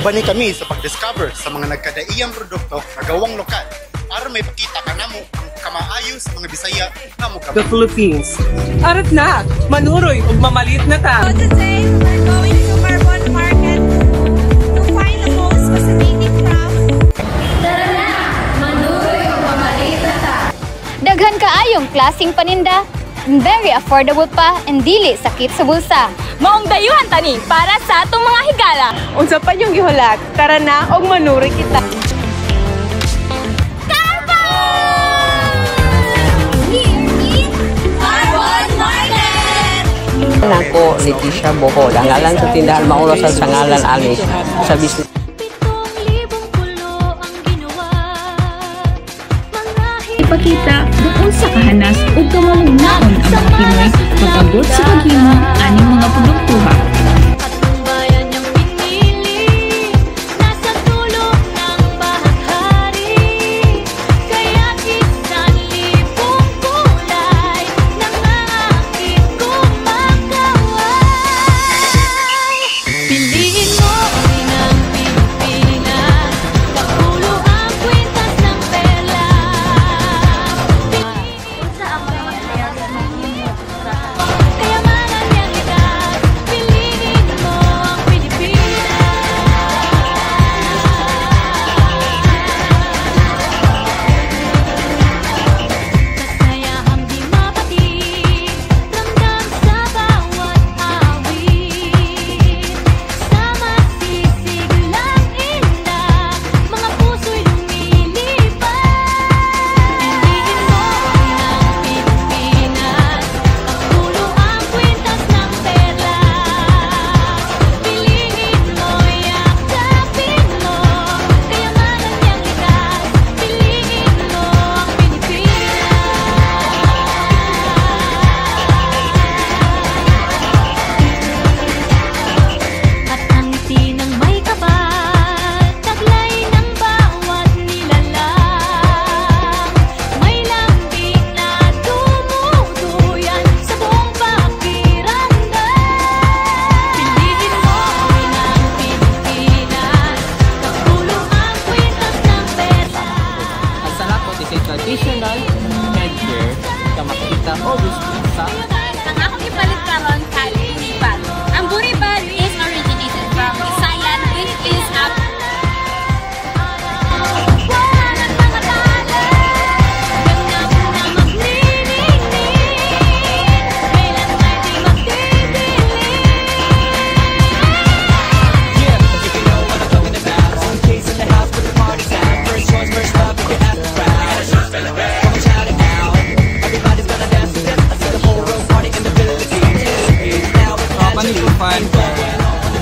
Ubani kami sa pag-discover sa mga nagkadaiyang produkto na gawang lokal para may pakita ka namo ang kamaayo sa mga Bisaya na mo The Philippines. Arat na! Manuroy ug mamalit na ta! So today, we're going to Carbon Market to find the most fascinating craft. Tara na! Manuroy ug mamalit na ta! Daghan kaayong klaseng paninda, very affordable pa, and dili sakit sa bulsa. Maong dayuhan tani para sa atong mga higala. Unsa pa yung gihulat? Tara na og manuroy kita! Ako, Leticia Bohol. Ang ngalan sa tindahan Maulosan sa ngalan Alice sa business. Ipakita doon sa kahanas o kamalungnaon ang mga Pinoy pag-abot sa paghimo aning mga produktuha. Traditional headwear na makita obviously sa Ang akong ipalit karon kay buribag. Ang buribag is originated from Visayan, which is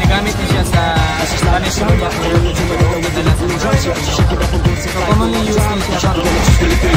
ginagamit niya siya sa Spanish Zodiac commonly used niya siya sa Philippines.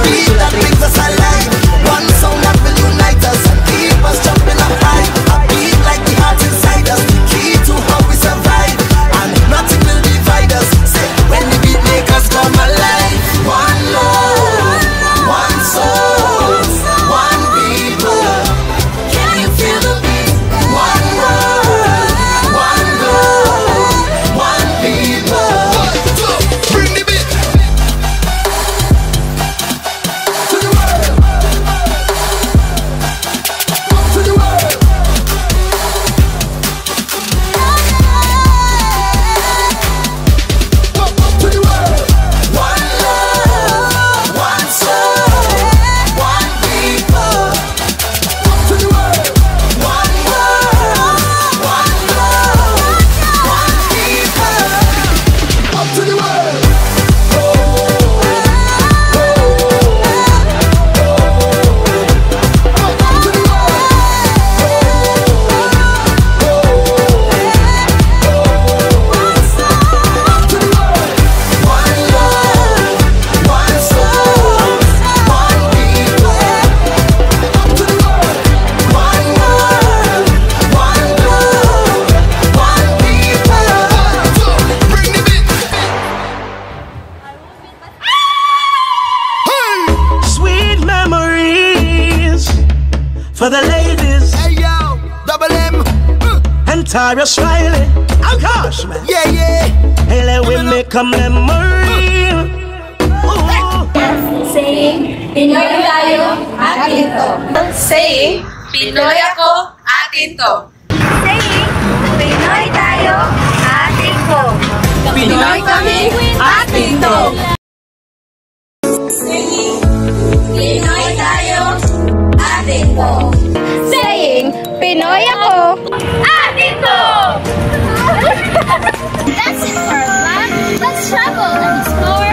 beat that brings us alive. One sound that will unite us and keep us jumping up high. A beat like the heart inside us, the key to how we survive. And nothing will divide us. Say, when the beat make us come alive. One love, one soul, one people. Can you feel the beat? One world, one goal, one people. Bring the beat to the world, to the world. To the world. One love, one soul, one people. To the world. One world, one love, one people. Up to the world. Sweet memories for the ladies. Hey yo, double M. And Tara Smiley. Oh gosh, man. Yeah, yeah. Hey, let we make a memory. Ooh. Saying, Pinoy tayo, atin to. Saying, Pinoy ako, atin to. Saying, Pinoy tayo, atin to. Pinoy kami, atin to. Pinoy tayo, atin to. Saying, Pinoy ako, atin to. That's it for fun. Let's travel and explore